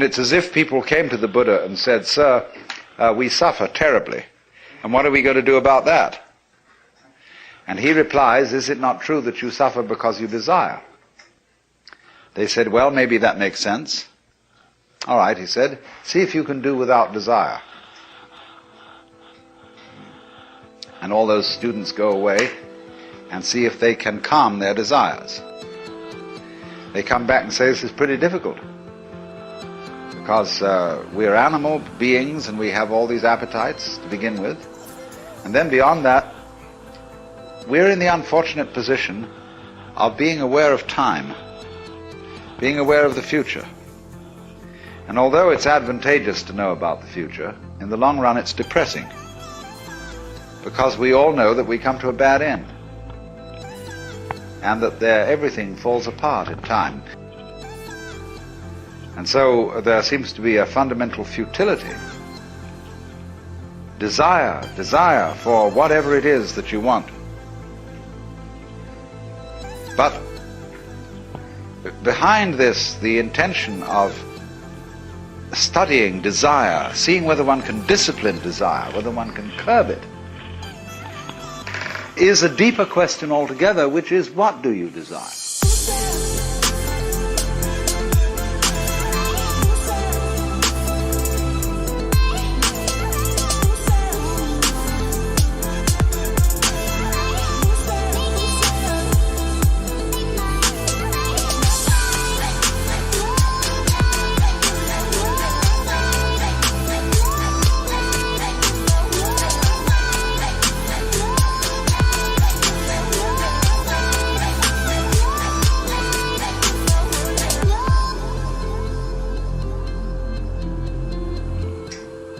It's as if people came to the Buddha and said, "Sir, we suffer terribly, and what are we going to do about that?" And he replies, "Is it not true that you suffer because you desire?" They said, "Well, maybe that makes sense." "All right," he said, "see if you can do without desire." And all those students go away and see if they can calm their desires. They come back and say, "This is pretty difficult, because we're animal beings and we have all these appetites to begin with. And then beyond that, we're in the unfortunate position of being aware of time, being aware of the future. And although it's advantageous to know about the future, in the long run it's depressing, because we all know that we come to a bad end, and that everything falls apart in time. And so there seems to be a fundamental futility. Desire for whatever it is that you want. But behind this, the intention of studying desire, seeing whether one can discipline desire, whether one can curb it, is a deeper question altogether, which is, what do you desire?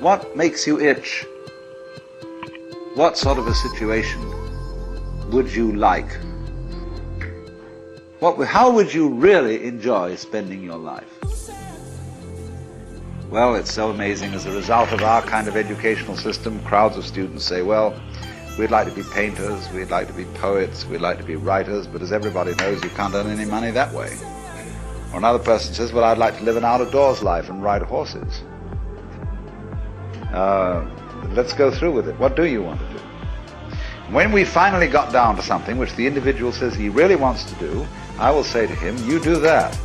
What makes you itch? What sort of a situation would you like? How would you really enjoy spending your life? Well, it's so amazing. As a result of our kind of educational system, crowds of students say, well, we'd like to be painters, we'd like to be poets, we'd like to be writers, but as everybody knows, you can't earn any money that way. Or another person says, well, I'd like to live an out-of-doors life and ride horses. Let's go through with it. What do you want to do? When we finally got down to something which the individual says he really wants to do, I will say to him, you do that,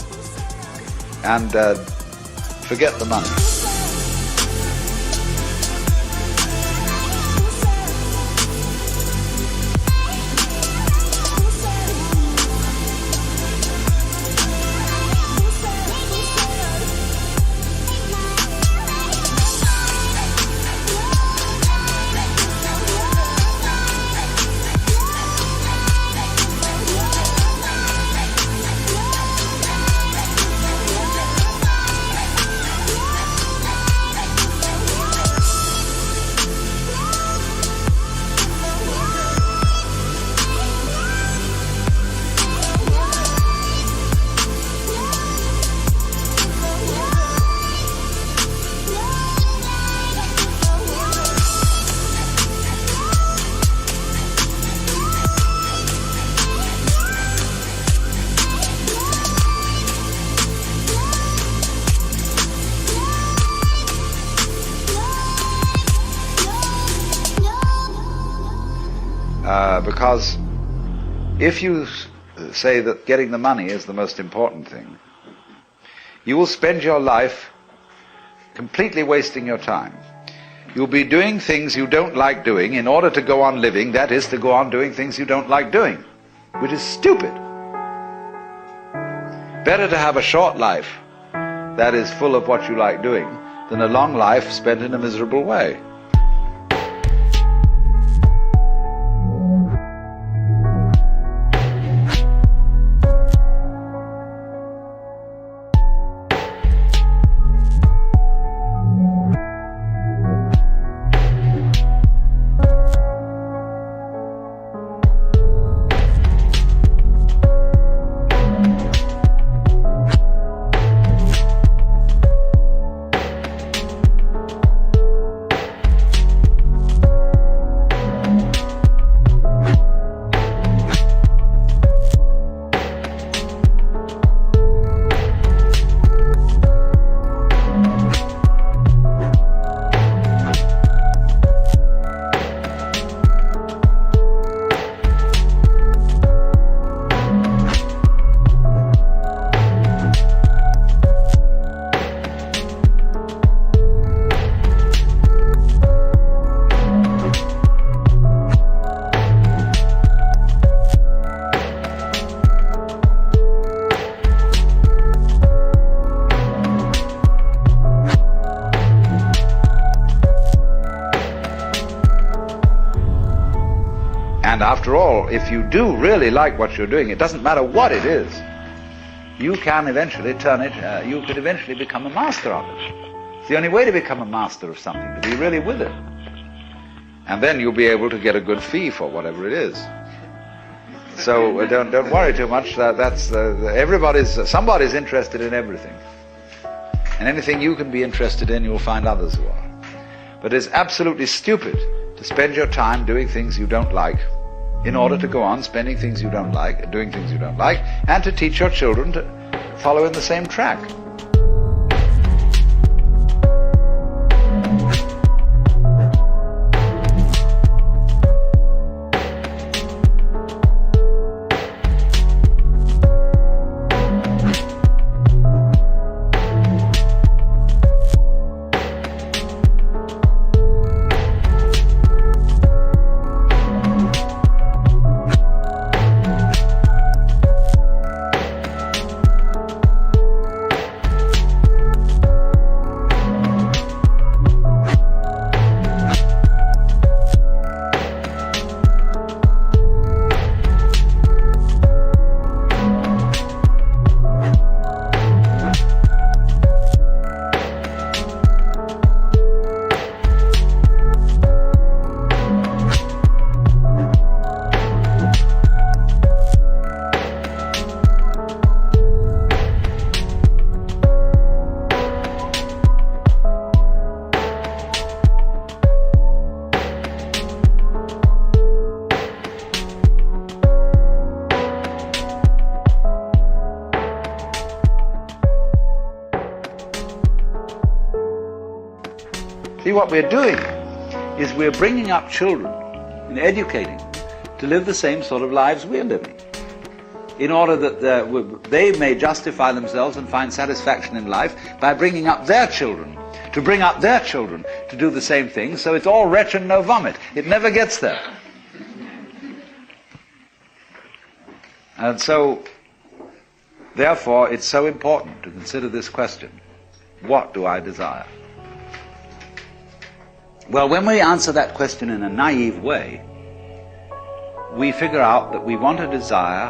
and forget the money. Because if you say that getting the money is the most important thing, you will spend your life completely wasting your time. You'll be doing things you don't like doing in order to go on living, that is, to go on doing things you don't like doing, which is stupid. Better to have a short life that is full of what you like doing than a long life spent in a miserable way. And after all, if you do really like what you're doing, it doesn't matter what it is, you can eventually turn it, you could eventually become a master of it. It's the only way to become a master of something, to be really with it. And then you'll be able to get a good fee for whatever it is. So don't worry too much. Somebody's interested in everything. And anything you can be interested in, you'll find others who are. But it's absolutely stupid to spend your time doing things you don't like in order to go on spending things you don't like, doing things you don't like, and to teach your children to follow in the same track. See, what we're doing is we're bringing up children and educating them to live the same sort of lives we're living, in order that they may justify themselves and find satisfaction in life by bringing up their children, to bring up their children to do the same thing. So it's all retch and no vomit. It never gets there. And so, therefore, it's so important to consider this question: what do I desire? Well, when we answer that question in a naive way, we figure out that we want to desire,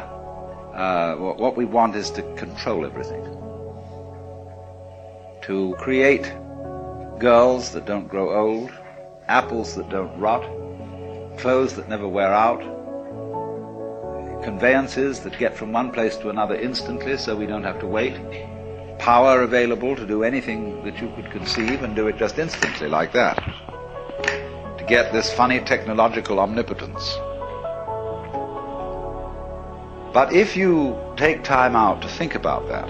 what we want is to control everything. To create girls that don't grow old, apples that don't rot, clothes that never wear out, conveyances that get from one place to another instantly so we don't have to wait, power available to do anything that you could conceive and do it just instantly like that. To get this funny technological omnipotence. But if you take time out to think about that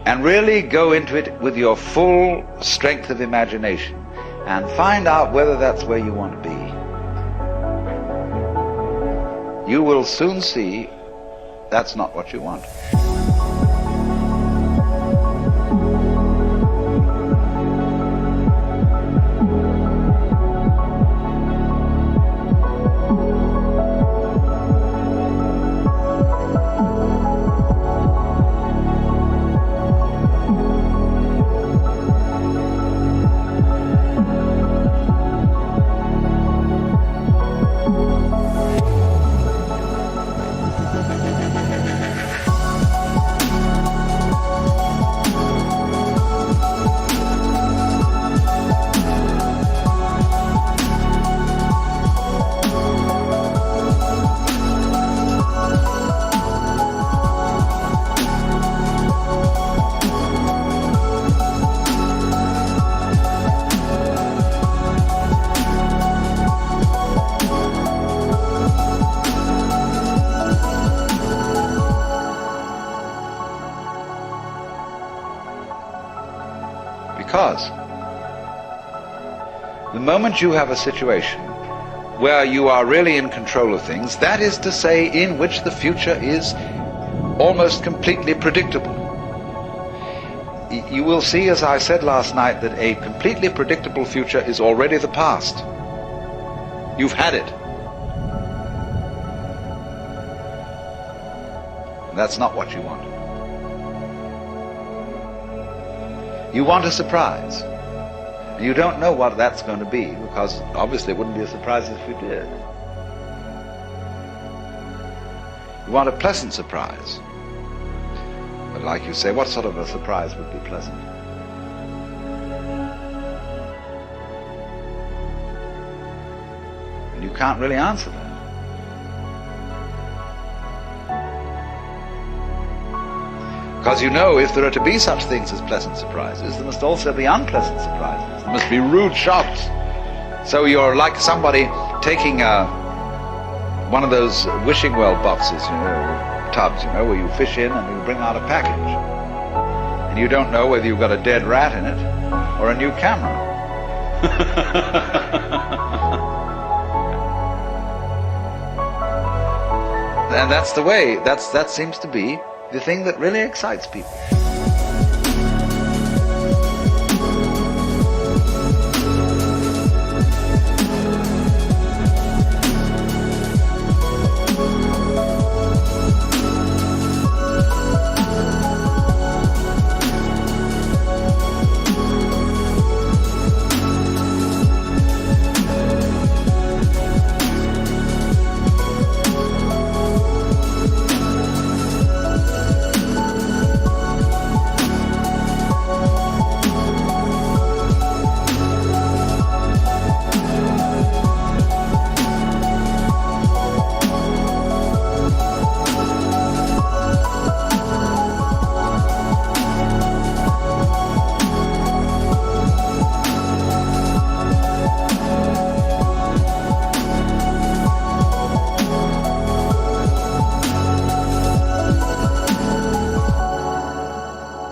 and really go into it with your full strength of imagination and find out whether that's where you want to be, you will soon see that's not what you want. Because the moment you have a situation where you are really in control of things, that is to say, in which the future is almost completely predictable, you will see, as I said last night, that a completely predictable future is already the past. You've had it. That's not what you want. You want a surprise. You don't know what that's going to be, because obviously it wouldn't be a surprise if you did. You want a pleasant surprise. But like you say, what sort of a surprise would be pleasant? And you can't really answer that. Because you know, if there are to be such things as pleasant surprises, there must also be unpleasant surprises. There must be rude shocks. So you're like somebody taking one of those wishing well boxes, tubs, where you fish in and you bring out a package. And you don't know whether you've got a dead rat in it or a new camera. And that's the way, that seems to be the thing that really excites people.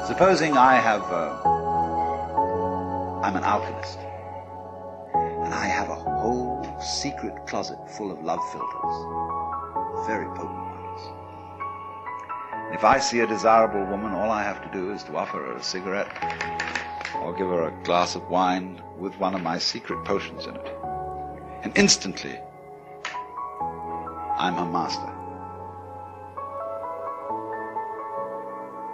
Supposing I'm an alchemist, and I have a whole secret closet full of love filters, very potent ones. If I see a desirable woman, all I have to do is to offer her a cigarette or give her a glass of wine with one of my secret potions in it. And instantly, I'm her master.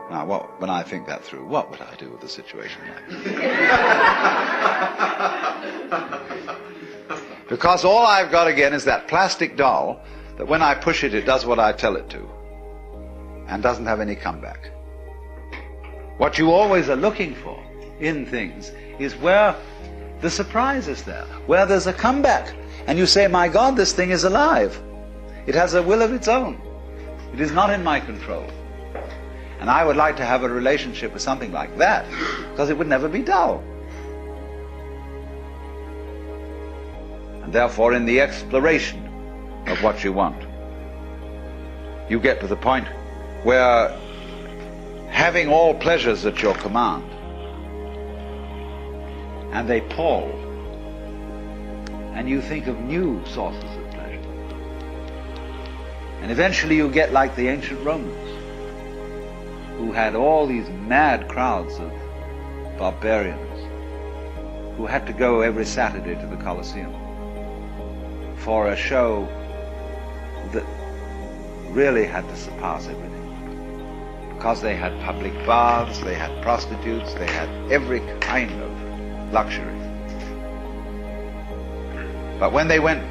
Now, when I think that through, what would I do with a situation like that? Because all I've got again is that plastic doll that when I push it, it does what I tell it to and doesn't have any comeback. What you always are looking for in things is where the surprise is there, where there's a comeback. And you say, my God, this thing is alive. It has a will of its own. It is not in my control. And I would like to have a relationship with something like that, because it would never be dull. And therefore, in the exploration of what you want, you get to the point where having all pleasures at your command, and they pall, and you think of new sources of pleasure. And eventually you get like the ancient Romans, who had all these mad crowds of barbarians who had to go every Saturday to the Colosseum for a show that really had to surpass everything. Because they had public baths, they had prostitutes, they had every kind of luxury. But when they went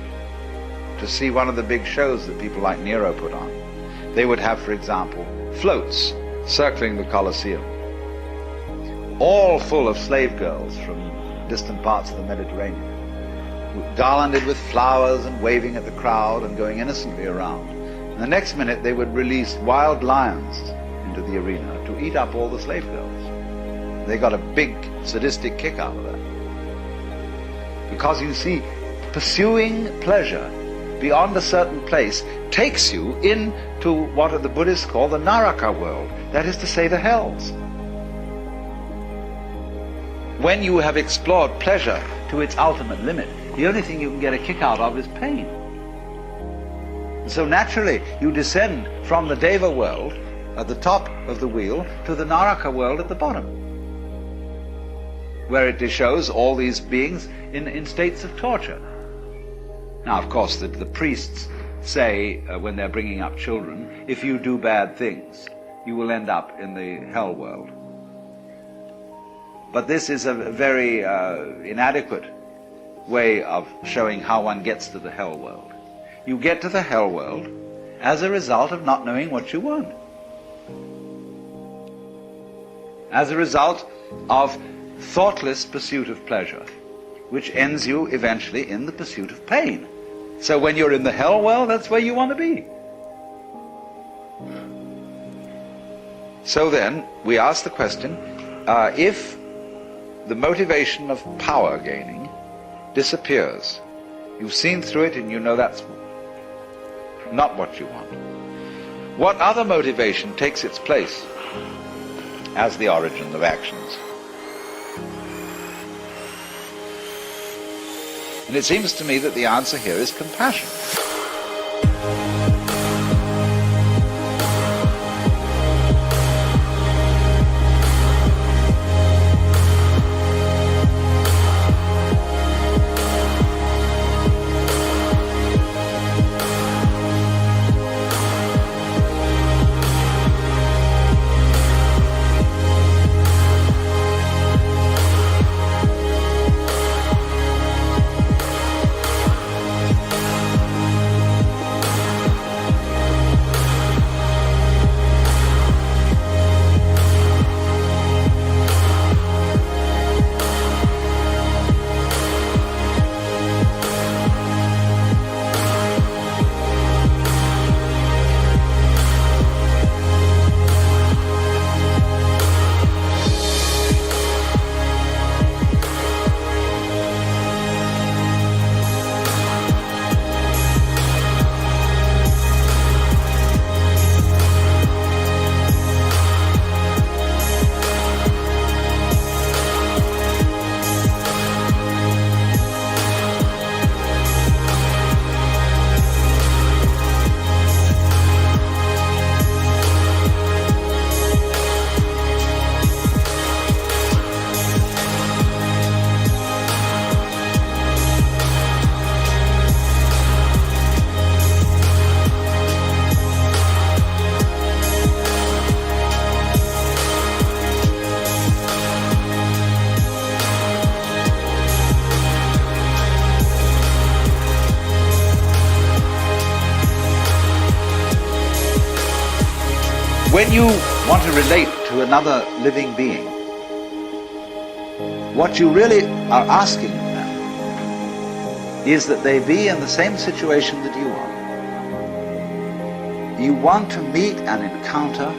to see one of the big shows that people like Nero put on, they would have, for example, floats circling the Colosseum, all full of slave girls from distant parts of the Mediterranean, garlanded with flowers and waving at the crowd and going innocently around. And the next minute they would release wild lions into the arena to eat up all the slave girls. They got a big sadistic kick out of that. Because you see, pursuing pleasure beyond a certain place takes you into what the Buddhists call the Naraka world, that is to say, the hells. When you have explored pleasure to its ultimate limit, the only thing you can get a kick out of is pain. And so naturally, you descend from the Deva world at the top of the wheel to the Naraka world at the bottom, where it shows all these beings in states of torture. Now, of course, the priests say, when they're bringing up children, if you do bad things, you will end up in the hell world. But this is a very inadequate way of showing how one gets to the hell world. You get to the hell world, as a result of not knowing what you want. As a result of thoughtless pursuit of pleasure, which ends you eventually in the pursuit of pain. So when you're in the hell, well, that's where you want to be. So then, we ask the question, if the motivation of power gaining disappears, you've seen through it and you know that's not what you want, what other motivation takes its place as the origin of actions? And it seems to me that the answer here is compassion. When you want to relate to another living being, what you really are asking of them is that they be in the same situation that you are. You want to meet and encounter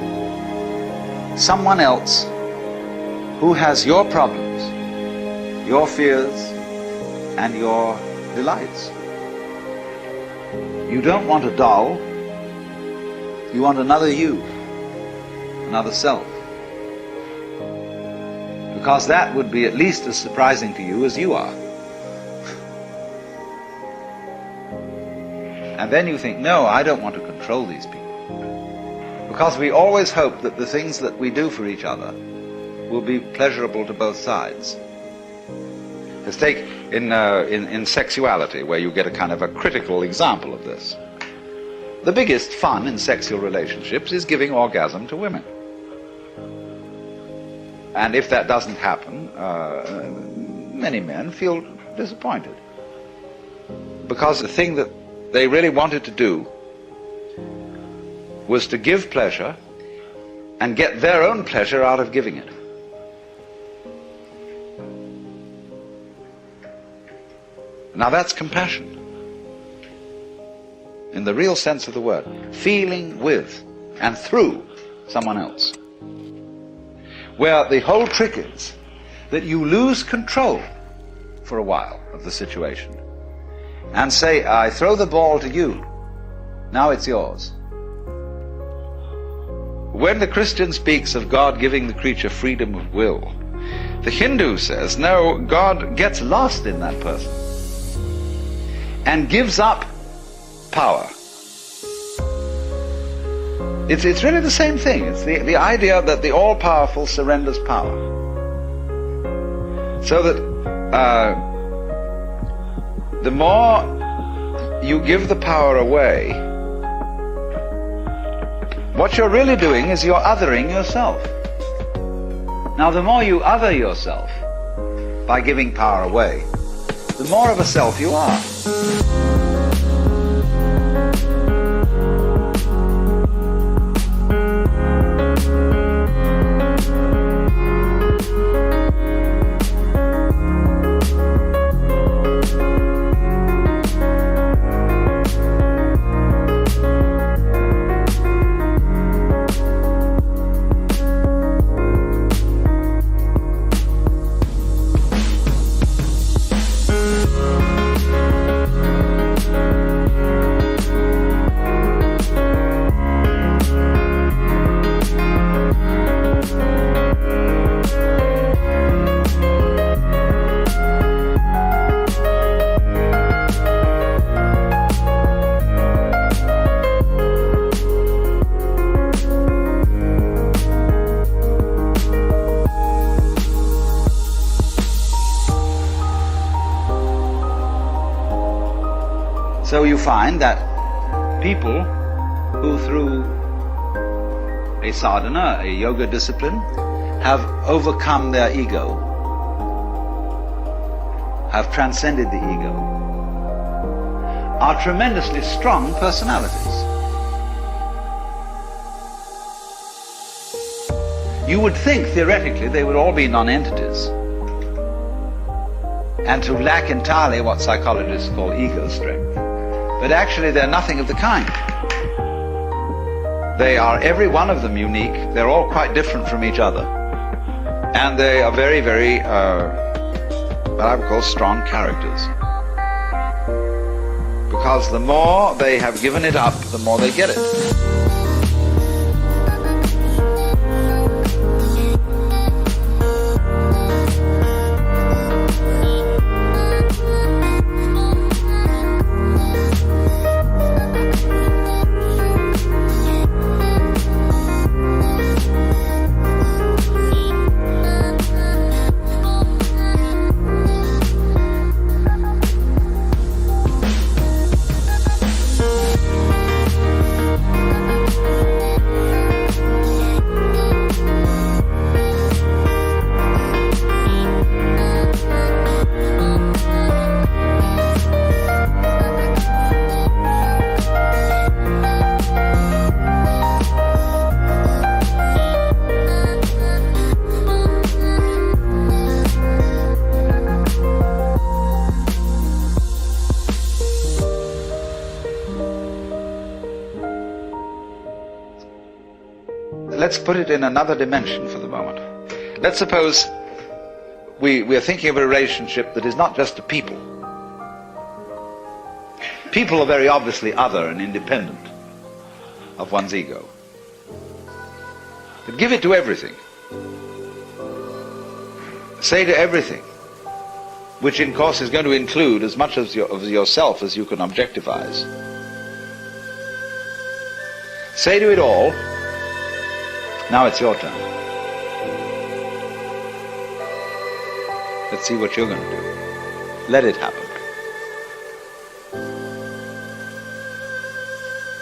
someone else who has your problems, your fears, and your delights. You don't want a doll, you want another you. Another self. Because that would be at least as surprising to you as you are. And then you think, no, I don't want to control these people. Because we always hope that the things that we do for each other will be pleasurable to both sides. Let's take in sexuality, where you get a kind of a critical example of this. The biggest fun in sexual relationships is giving orgasm to women. And if that doesn't happen, many men feel disappointed. Because the thing that they really wanted to do was to give pleasure and get their own pleasure out of giving it. Now that's compassion, in the real sense of the word, feeling with and through someone else. Where the whole trick is that you lose control for a while of the situation and say, I throw the ball to you, now it's yours. When the Christian speaks of God giving the creature freedom of will, the Hindu says, no, God gets lost in that person and gives up power. It's really the same thing. It's the idea that the all-powerful surrenders power. So that the more you give the power away, what you're really doing is you're othering yourself. Now the more you other yourself by giving power away, the more of a self you are. So you find that people who through a sadhana, a yoga discipline, have overcome their ego, have transcended the ego, are tremendously strong personalities. You would think theoretically they would all be non-entities and to lack entirely what psychologists call ego strength. But actually they're nothing of the kind. They are, every one of them, unique. They're all quite different from each other. And they are very, very, what I would call strong characters. Because the more they have given it up, the more they get it. Let's put it in another dimension for the moment. Let's suppose we are thinking of a relationship that is not just to people. People are very obviously other and independent of one's ego. But give it to everything. Say to everything, which in course is going to include as much of yourself as you can objectivize. Say to it all, now it's your turn. Let's see what you're going to do. Let it happen.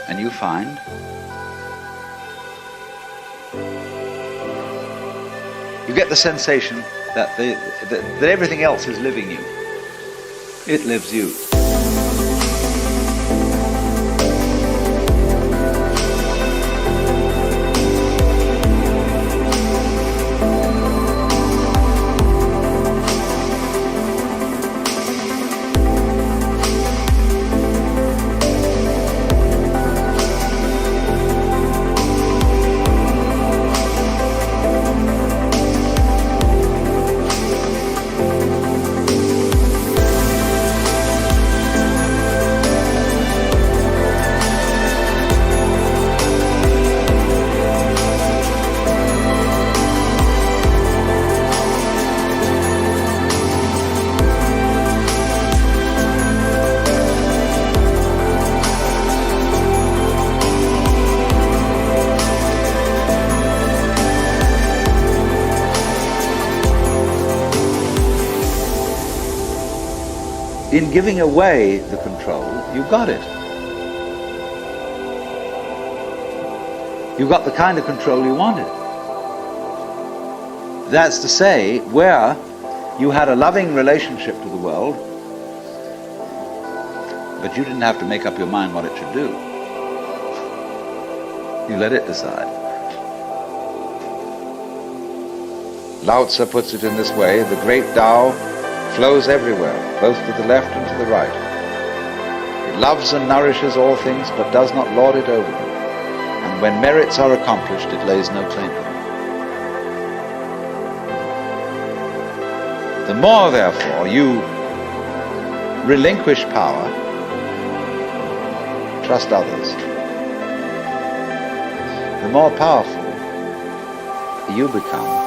And you find you get the sensation that that everything else is living you. It lives you. In giving away the control, you got it. You got the kind of control you wanted. That's to say, where you had a loving relationship to the world, but you didn't have to make up your mind what it should do. You let it decide. Lao Tzu puts it in this way: the great Tao flows everywhere, both to the left and to the right. It loves and nourishes all things, but does not lord it over them. And when merits are accomplished, it lays no claim to them. The more, therefore, you relinquish power, trust others, the more powerful you become.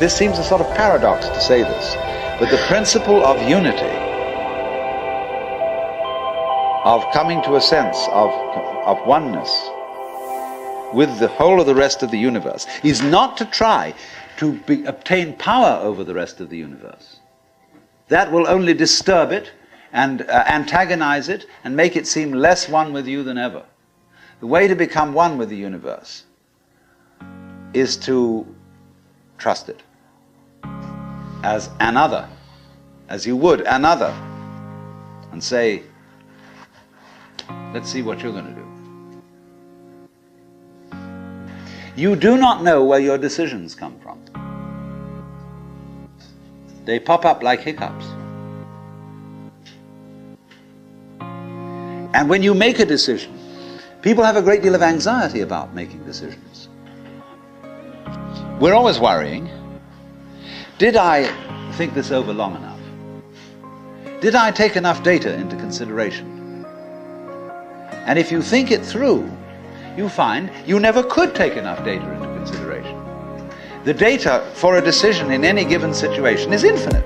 This seems a sort of paradox to say this, but the principle of unity, of coming to a sense of oneness with the whole of the rest of the universe, is not to try to obtain power over the rest of the universe. That will only disturb it and antagonize it and make it seem less one with you than ever. The way to become one with the universe is to trust it as another, as you would another, and say, let's see what you're going to do. You do not know where your decisions come from. They pop up like hiccups. And when you make a decision, people have a great deal of anxiety about making decisions. We're always worrying. Did I think this over long enough? Did I take enough data into consideration? And if you think it through, you find you never could take enough data into consideration. The data for a decision in any given situation is infinite.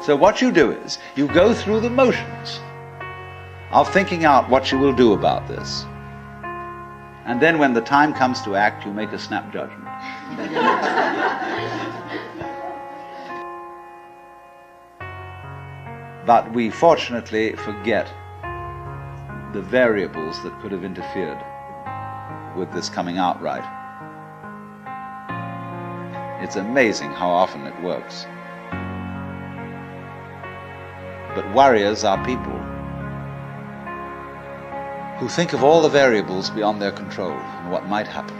So what you do is, you go through the motions of thinking out what you will do about this. And then when the time comes to act, you make a snap judgment. But we fortunately forget the variables that could have interfered with this coming out right. It's amazing how often it works. But worriers are people who think of all the variables beyond their control and what might happen.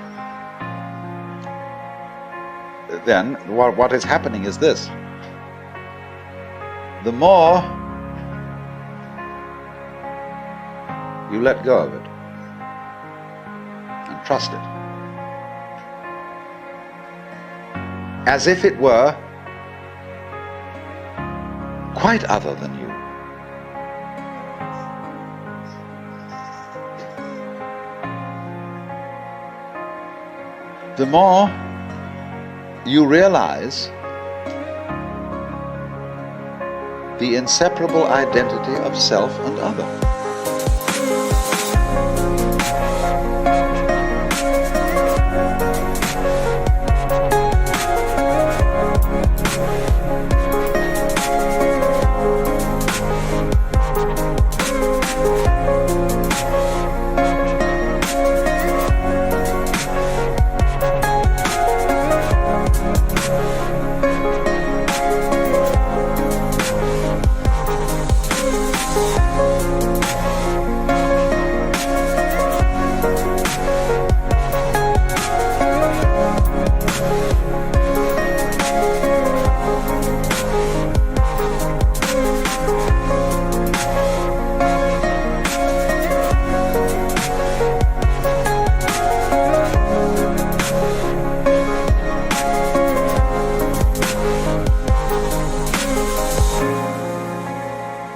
Then what is happening is this. The more you let go of it and trust it, as if it were quite other than you. The more you realize the inseparable identity of self and other.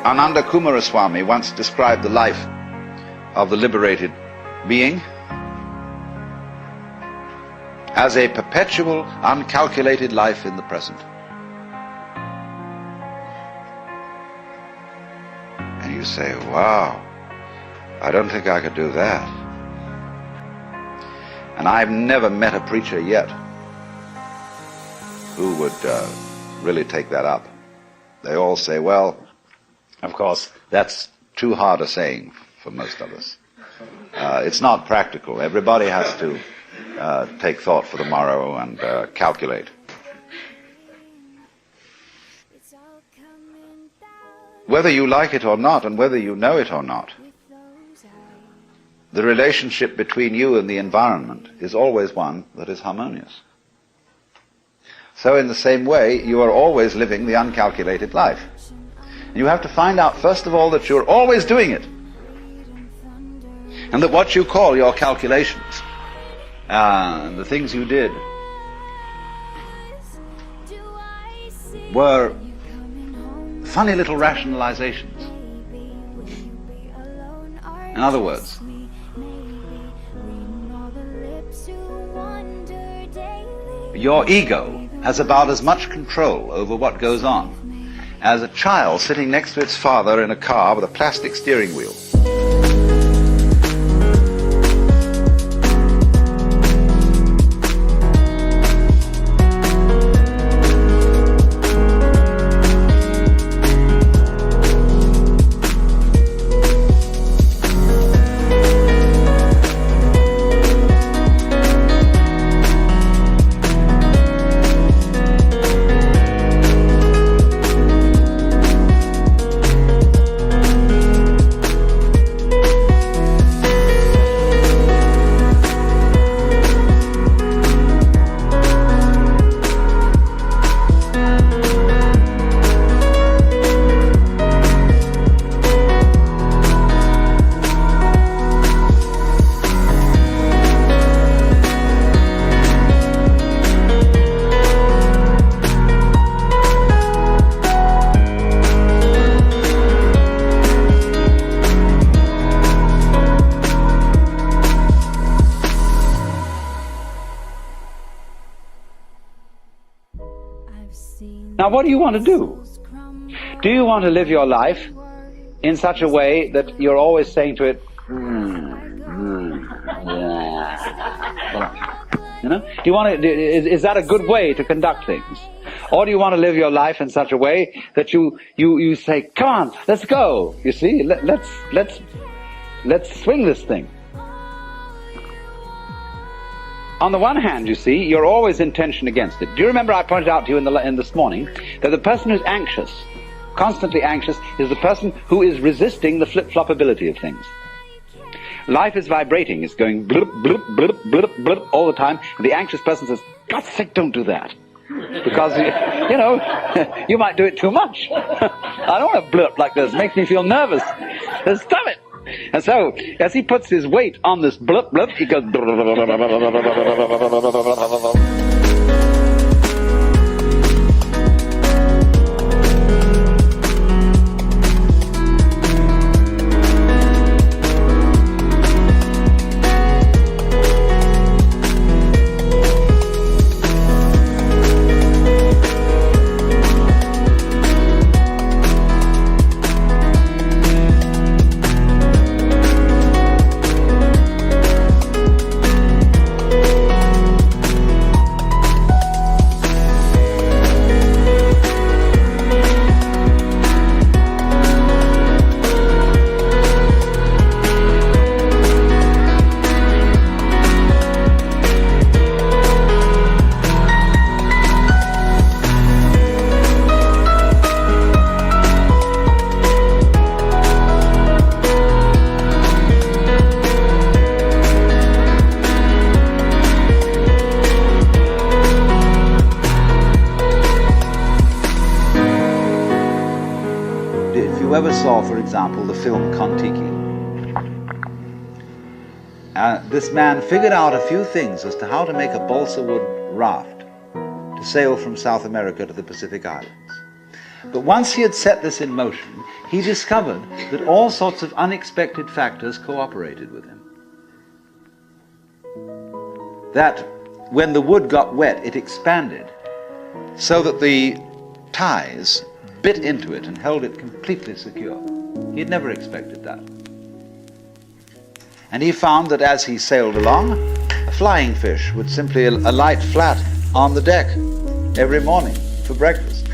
Ananda Kumaraswamy once described the life of the liberated being as a perpetual, uncalculated life in the present. And you say, wow, I don't think I could do that. And I've never met a preacher yet who would really take that up. They all say, well, of course, that's too hard a saying for most of us. It's not practical. Everybody has to take thought for the morrow and calculate. Whether you like it or not, and whether you know it or not, the relationship between you and the environment is always one that is harmonious. So in the same way, you are always living the uncalculated life. You have to find out, first of all, that you're always doing it. And that what you call your calculations, the things you did, were funny little rationalizations. In other words, your ego has about as much control over what goes on as a child sitting next to its father in a car with a plastic steering wheel. Now, what do you want to do? Do you want to live your life in such a way that you're always saying to it, you know? Do you want to? Is that a good way to conduct things? Or do you want to live your life in such a way that you say, "Come on, let's go." You see, let's swing this thing. On the one hand, you see, you're always in tension against it. Do you remember I pointed out to you in this morning that the person who's anxious, constantly anxious, is the person who is resisting the flip-floppability of things. Life is vibrating. It's going blip, blip, blip, blip, blip all the time. And the anxious person says, "God's sake, don't do that." Because, you know, you might do it too much. I don't want to blip like this. It makes me feel nervous. Stop it. And so, as he puts his weight on this blip, blip, he goes... Whoever saw, for example, the film Kon-Tiki, this man figured out a few things as to how to make a balsa wood raft to sail from South America to the Pacific Islands. But once he had set this in motion, he discovered that all sorts of unexpected factors cooperated with him. That when the wood got wet, it expanded so that the ties bit into it and held it completely secure. He had never expected that. And he found that as he sailed along, a flying fish would simply alight flat on the deck every morning for breakfast.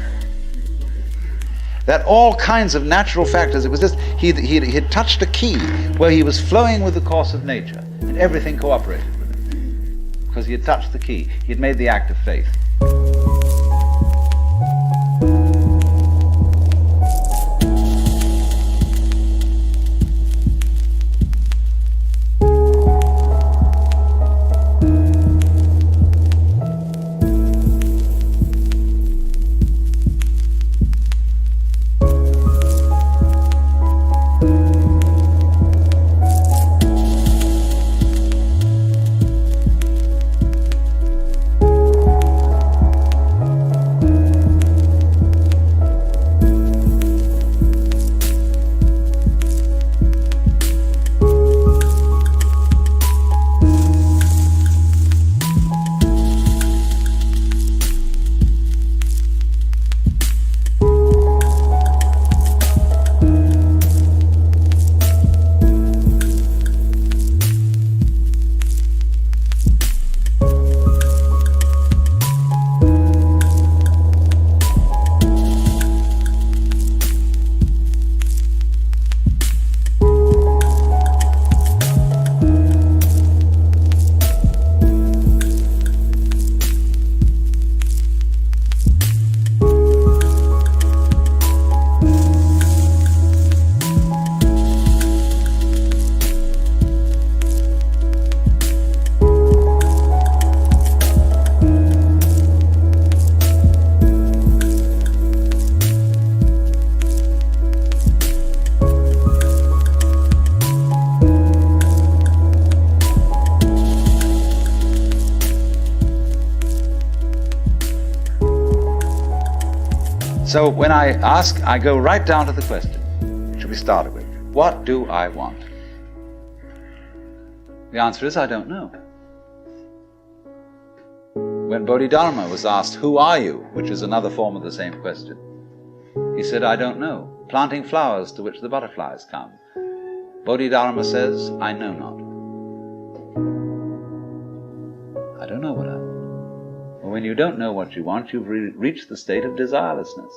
that all kinds of natural factors, it was just, he had touched a key where he was flowing with the course of nature, and everything cooperated with him. Because he had touched the key. He had made the act of faith. So when I ask, I go right down to the question, which we started with. What do I want? The answer is, I don't know. When Bodhidharma was asked, who are you? Which is another form of the same question. He said, I don't know. Planting flowers to which the butterflies come. Bodhidharma says, I know not. I don't know what I want. Well, when you don't know what you want, you've reached the state of desirelessness.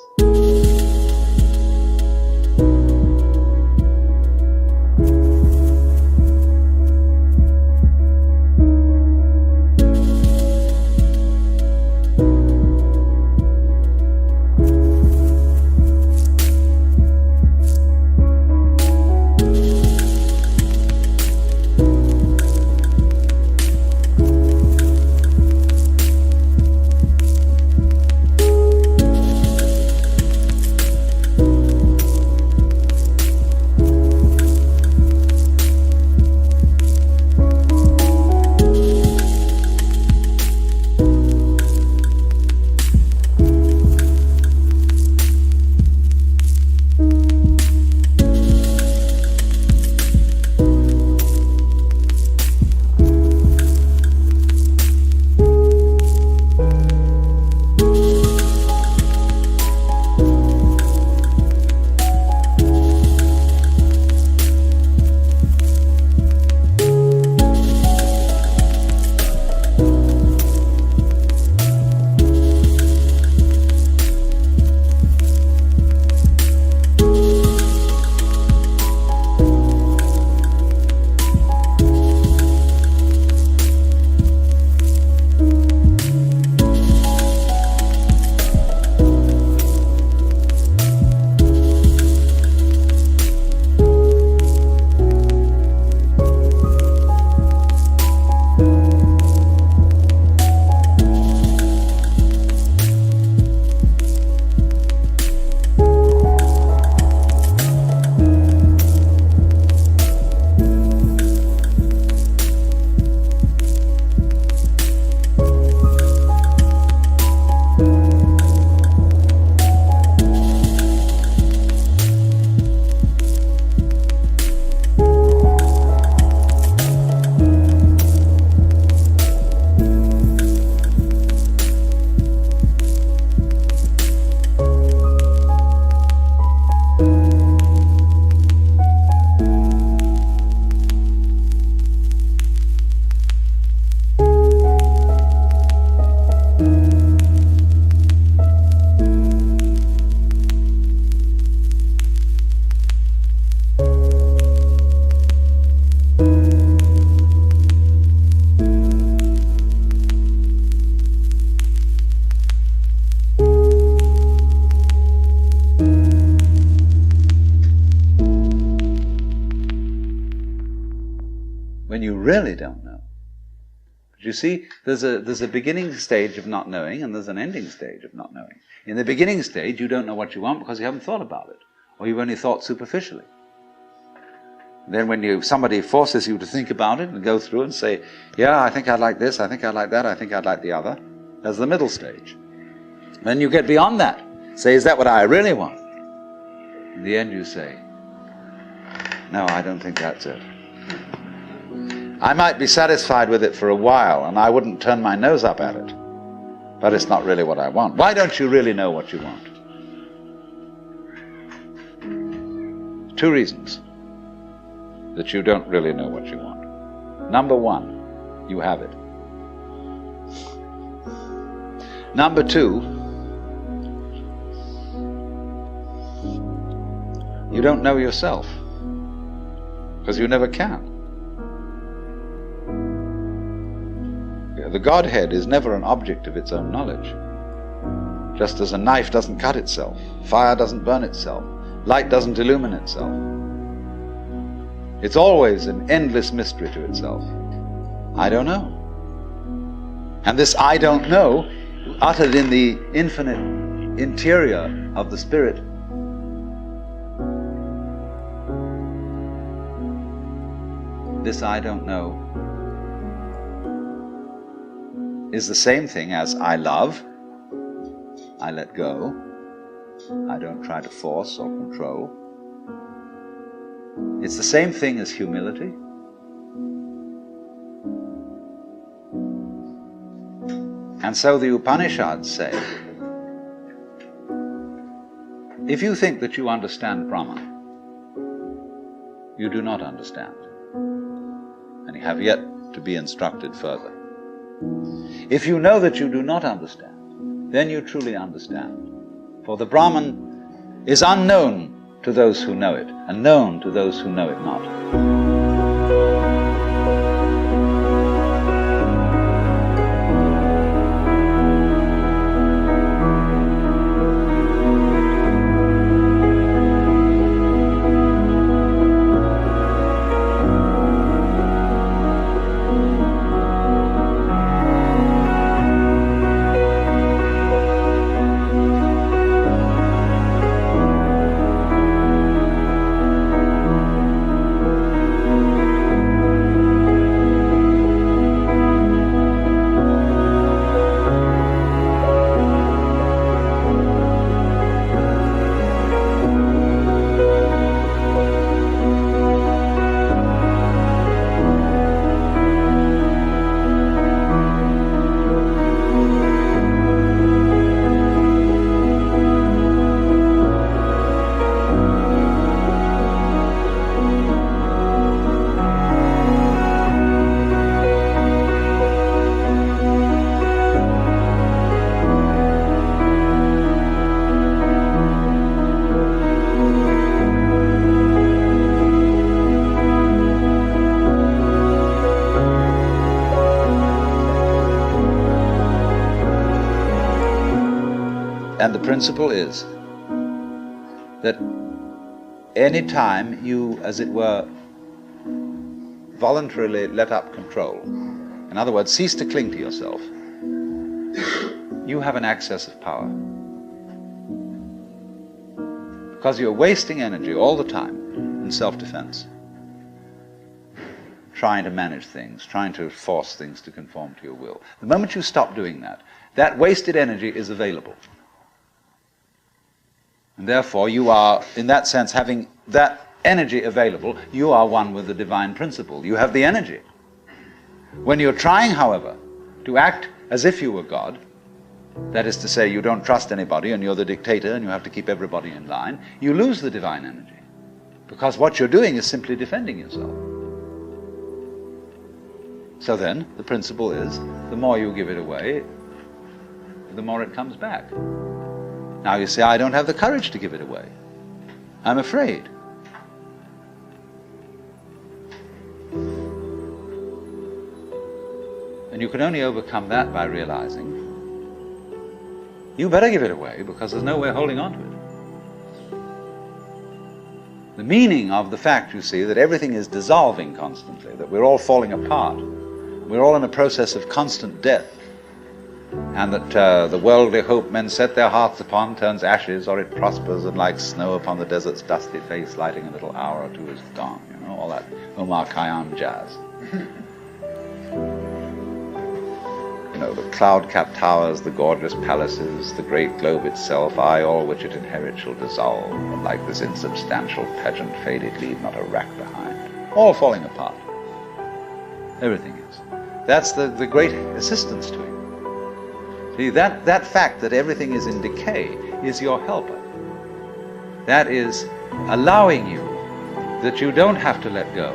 when you really don't know. But you see, there's a beginning stage of not knowing, and there's an ending stage of not knowing. In the beginning stage, you don't know what you want because you haven't thought about it, or you've only thought superficially. Then when somebody forces you to think about it and go through and say, yeah, I think I'd like this, I think I'd like that, I think I'd like the other, that's the middle stage. Then you get beyond that. Say, is that what I really want? In the end you say, no, I don't think that's it. I might be satisfied with it for a while, and I wouldn't turn my nose up at it, but it's not really what I want. Why don't you really know what you want? 2 reasons that you don't really know what you want. Number 1, you have it. Number 2, you don't know yourself, because you never can. The Godhead is never an object of its own knowledge. Just as a knife doesn't cut itself, fire doesn't burn itself, light doesn't illumine itself. It's always an endless mystery to itself. I don't know. And this I don't know, uttered in the infinite interior of the Spirit, this I don't know is the same thing as I love, I let go, I don't try to force or control. It's the same thing as humility. And so the Upanishads say, if you think that you understand Brahman, you do not understand, and you have yet to be instructed further. If you know that you do not understand, then you truly understand. For the Brahman is unknown to those who know it, and known to those who know it not. And the principle is that any time you, as it were, voluntarily let up control, in other words, cease to cling to yourself, you have an access of power. Because you're wasting energy all the time in self-defense, trying to manage things, trying to force things to conform to your will. The moment you stop doing that, that wasted energy is available. And therefore you are, in that sense, having that energy available, you are one with the divine principle. You have the energy. When you're trying, however, to act as if you were God, that is to say, you don't trust anybody and you're the dictator and you have to keep everybody in line, you lose the divine energy. Because what you're doing is simply defending yourself. So then, the principle is, the more you give it away, the more it comes back. Now you say, I don't have the courage to give it away. I'm afraid. And you can only overcome that by realizing you better give it away because there's no way of holding on to it. The meaning of the fact, you see, that everything is dissolving constantly, that we're all falling apart, we're all in a process of constant death, and that the worldly hope men set their hearts upon turns ashes, or it prospers, and like snow upon the desert's dusty face, lighting a little hour or two is gone. You know, all that Omar Khayyam jazz. You know, the cloud-capped towers, the gorgeous palaces, the great globe itself, I, all which it inherit, shall dissolve, and like this insubstantial pageant faded, leave not a rack behind. All falling apart. Everything is. That's the great assistance to you. See, that fact that everything is in decay is your helper. That is allowing you that you don't have to let go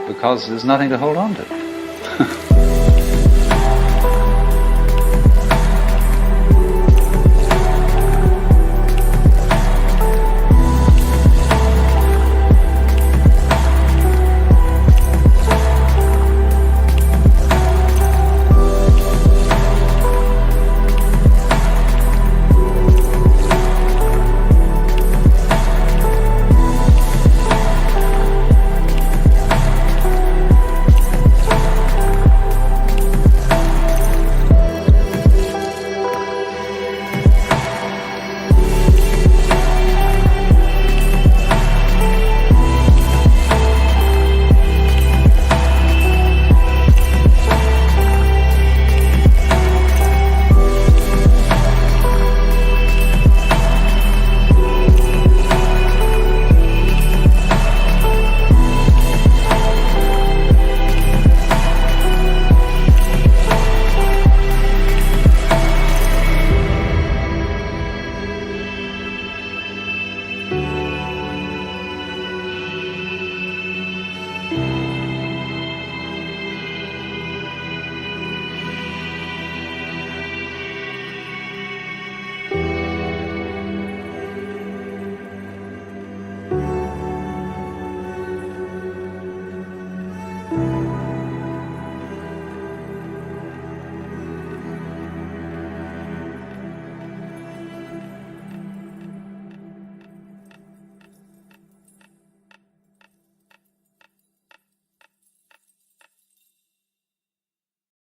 because there's nothing to hold on to.